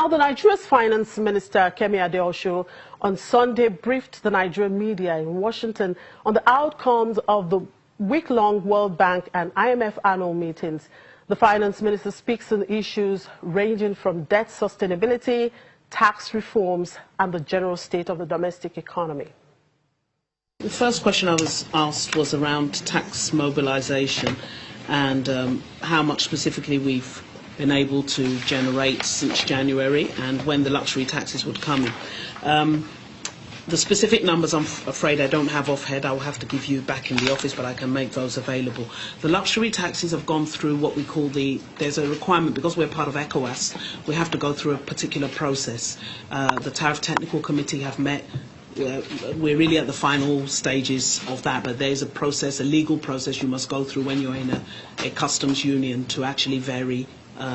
the Nigeria's Finance Minister, Kemi Adeosun, on Sunday briefed the Nigerian media in Washington on the outcomes of the week-long World Bank and IMF annual meetings. The Finance Minister speaks on issues ranging from debt sustainability, tax reforms, and the general state of the domestic economy. The first question I was asked was around tax mobilization and how much specifically we've been able to generate since January and when the luxury taxes would come in. The specific numbers, I'm afraid I don't have offhand. I will have to give you back in the office, but I can make those available. The luxury taxes have gone through what we call there's a requirement, because we're part of ECOWAS, we have to go through a particular process. The Tariff Technical Committee have met. We're really at the final stages of that, but there's a process, a legal process you must go through when you're in a customs union to actually vary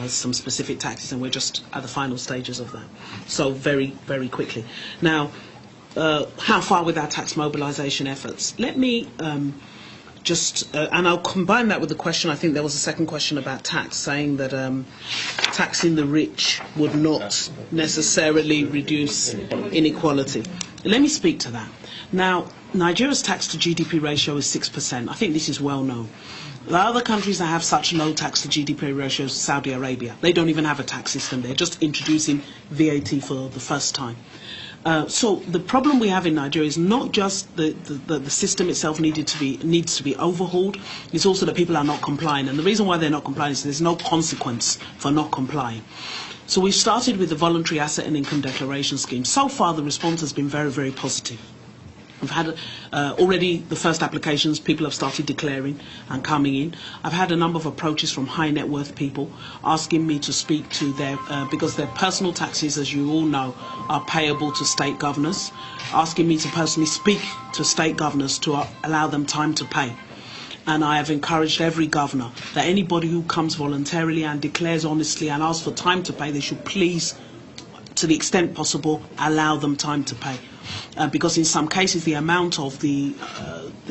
some specific taxes, and we're just at the final stages of that. So very, very quickly. Now, how far with our tax mobilisation efforts? Let me and I'll combine that with the question, I think there was a second question about tax, saying that taxing the rich would not necessarily reduce inequality. Let me speak to that. Now, Nigeria's tax to GDP ratio is 6%. I think this is well known. The other countries that have such low tax to GDP ratios, Saudi Arabia, they don't even have a tax system. They're just introducing VAT for the first time. So the problem we have in Nigeria is not just the system itself needs to be overhauled. It's also that people are not complying, and the reason why they're not complying is there's no consequence for not complying. So we started with the voluntary asset and income declaration scheme. So far, the response has been very, very positive. We've had already the first applications, people have started declaring and coming in. I've had a number of approaches from high net worth people asking me to speak to their, because their personal taxes, as you all know, are payable to state governors, asking me to personally speak to state governors to allow them time to pay. And I have encouraged every governor that anybody who comes voluntarily and declares honestly and asks for time to pay, they should please, to the extent possible, allow them time to pay. Because in some cases the amount of the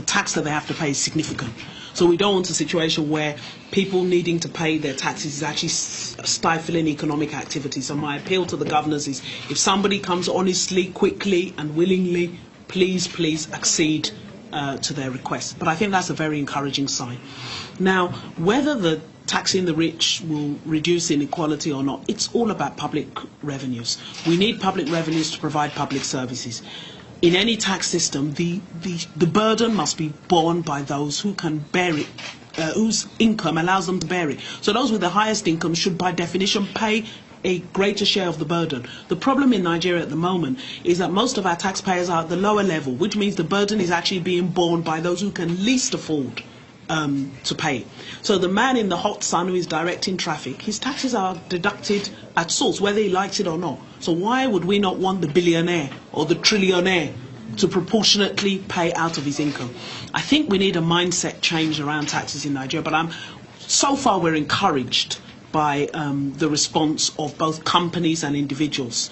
tax that they have to pay is significant. So we don't want a situation where people needing to pay their taxes is actually stifling economic activity. So my appeal to the governors is, if somebody comes honestly, quickly and willingly, please accede to their request. But I think that's a very encouraging sign. Now, whether the taxing the rich will reduce inequality or not, it's all about public revenues. We need public revenues to provide public services. In any tax system, the burden must be borne by those who can bear it, whose income allows them to bear it. So those with the highest income should, by definition, pay a greater share of the burden. The problem in Nigeria at the moment is that most of our taxpayers are at the lower level, which means the burden is actually being borne by those who can least afford to pay. So the man in the hot sun who is directing traffic, his taxes are deducted at source, whether he likes it or not. So why would we not want the billionaire or the trillionaire to proportionately pay out of his income? I think we need a mindset change around taxes in Nigeria, but so far we're encouraged by the response of both companies and individuals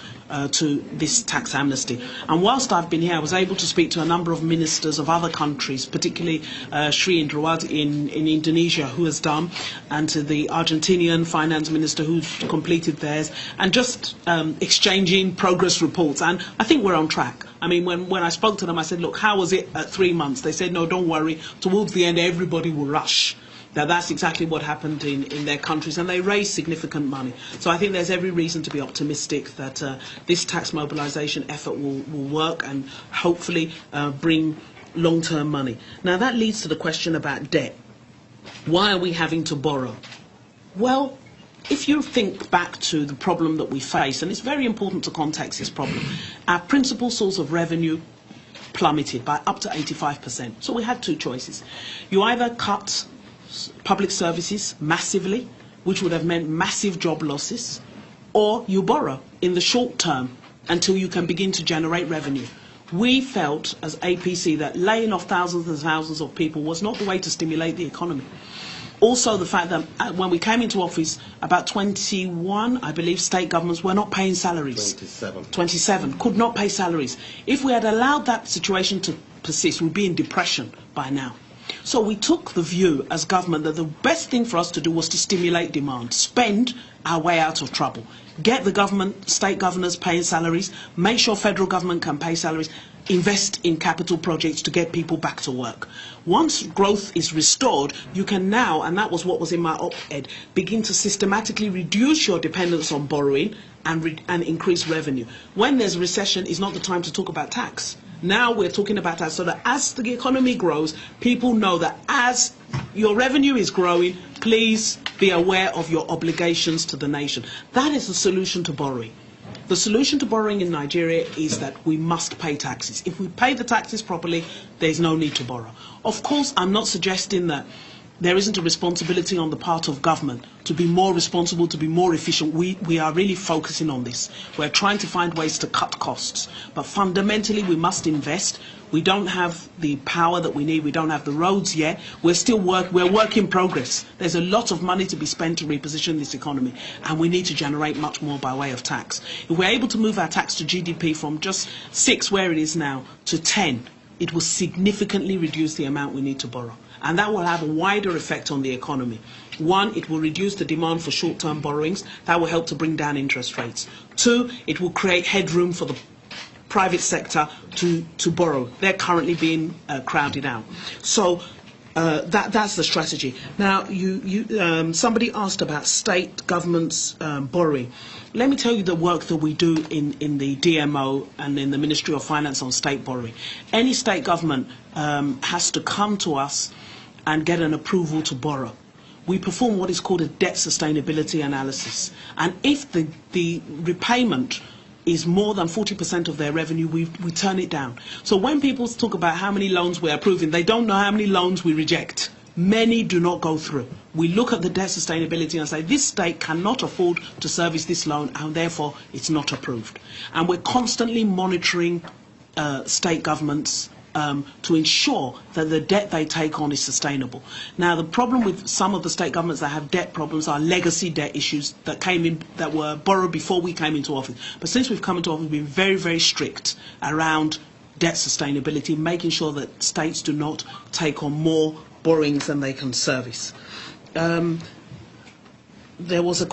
to this tax amnesty. And whilst I've been here, I was able to speak to a number of ministers of other countries, particularly Sri Indrawat in Indonesia, who has done, and to the Argentinian finance minister who's completed theirs, and just exchanging progress reports. And I think we're on track. I mean, when I spoke to them, I said, look, how was it at 3 months? They said, no, don't worry. Towards the end, everybody will rush. Now, that's exactly what happened in their countries, and they raised significant money. So I think there's every reason to be optimistic that this tax mobilisation effort will work and hopefully bring long-term money. Now, that leads to the question about debt. Why are we having to borrow? Well, if you think back to the problem that we face, and it's very important to context this problem, our principal source of revenue plummeted by up to 85%. So we had two choices. You either cut public services massively, which would have meant massive job losses, or you borrow in the short term until you can begin to generate revenue. We felt as APC that laying off thousands and thousands of people was not the way to stimulate the economy. Also, the fact that when we came into office, about 21, I believe, state governments were not paying salaries. 27 could not pay salaries. If we had allowed that situation to persist, we'd be in depression by now. So we took the view as government that the best thing for us to do was to stimulate demand, spend our way out of trouble. Get the government, state governors paying salaries, make sure federal government can pay salaries, invest in capital projects to get people back to work. Once growth is restored, you can now, and that was what was in my op-ed, begin to systematically reduce your dependence on borrowing and increase revenue. When there's a recession, it's not the time to talk about tax. Now we're talking about tax, so that as the economy grows, people know that as your revenue is growing, please be aware of your obligations to the nation. That is the solution to borrowing. The solution to borrowing in Nigeria is that we must pay taxes. If we pay the taxes properly, there's no need to borrow. Of course, I'm not suggesting that there isn't a responsibility on the part of government to be more responsible, to be more efficient. We are really focusing on this. We're trying to find ways to cut costs. But fundamentally, we must invest. We don't have the power that we need. We don't have the roads yet. We're work in progress. There's a lot of money to be spent to reposition this economy, and we need to generate much more by way of tax. If we're able to move our tax to GDP from just 6, where it is now, to 10, it will significantly reduce the amount we need to borrow. And that will have a wider effect on the economy. One, it will reduce the demand for short-term borrowings. That will help to bring down interest rates. 2, it will create headroom for the private sector to borrow. They're currently being crowded out. So that's the strategy. Now, somebody asked about state governments borrowing. Let me tell you the work that we do in the DMO and in the Ministry of Finance on state borrowing. Any state government has to come to us and get an approval to borrow. We perform what is called a debt sustainability analysis. And if the repayment is more than 40% of their revenue, we turn it down. So when people talk about how many loans we're approving, they don't know how many loans we reject. Many do not go through. We look at the debt sustainability and say, this state cannot afford to service this loan, and therefore it's not approved. And we're constantly monitoring state governments to ensure that the debt they take on is sustainable. Now, the problem with some of the state governments that have debt problems are legacy debt issues that were borrowed before we came into office. But since we've come into office, we've been very, very strict around debt sustainability, making sure that states do not take on more borrowings than they can service. There was a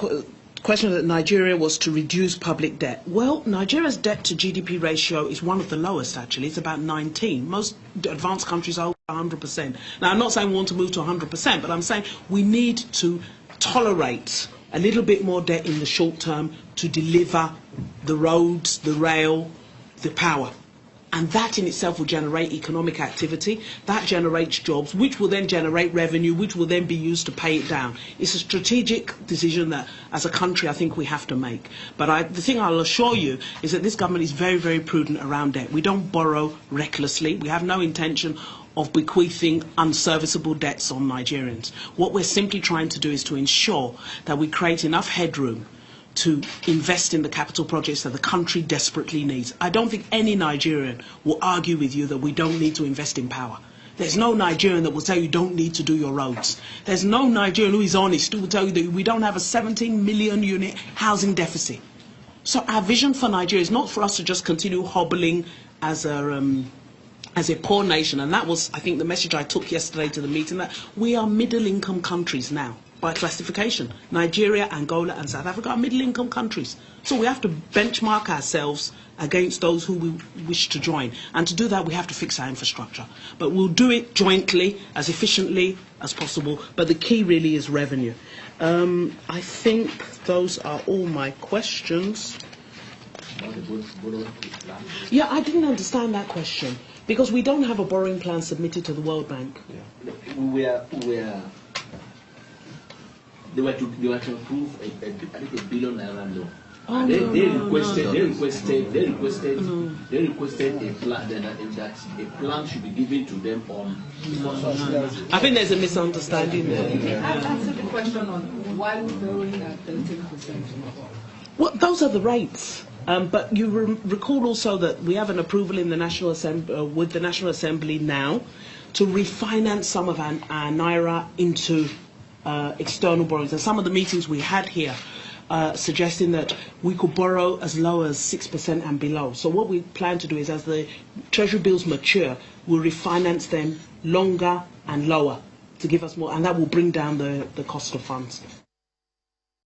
question that Nigeria was to reduce public debt. Well, Nigeria's debt to GDP ratio is one of the lowest, actually. It's about 19. Most advanced countries are over 100%. Now, I'm not saying we want to move to 100%, but I'm saying we need to tolerate a little bit more debt in the short term to deliver the roads, the rail, the power. And that in itself will generate economic activity. That generates jobs, which will then generate revenue, which will then be used to pay it down. It's a strategic decision that, as a country, I think we have to make. But the thing I'll assure you is that this government is very, very prudent around debt. We don't borrow recklessly. We have no intention of bequeathing unserviceable debts on Nigerians. What we're simply trying to do is to ensure that we create enough headroom to invest in the capital projects that the country desperately needs. I don't think any Nigerian will argue with you that we don't need to invest in power. There's no Nigerian that will tell you don't need to do your roads. There's no Nigerian who is honest who will tell you that we don't have a 17 million unit housing deficit. So our vision for Nigeria is not for us to just continue hobbling as a poor nation. And that was, I think, the message I took yesterday to the meeting, that we are middle-income countries now. By classification, Nigeria, Angola and South Africa are middle-income countries. So we have to benchmark ourselves against those who we wish to join. And to do that, we have to fix our infrastructure. But we'll do it jointly, as efficiently as possible. But the key really is revenue. I think those are all my questions. Yeah, I didn't understand that question. Because we don't have a borrowing plan submitted to the World Bank. Yeah. They were to approve I think $1 billion loan. Oh, They requested a plan that a plan should be given to them on. I think there's a misunderstanding there. Answer the question on why we're borrowing at 13%. Well, those are the rates. But you recall also that we have an approval in the National Assembly, with the National Assembly now, to refinance some of our Naira into external borrowings. And some of the meetings we had here suggesting that we could borrow as low as 6% and below. So what we plan to do is, as the Treasury bills mature, we'll refinance them longer and lower to give us more, and that will bring down the cost of funds.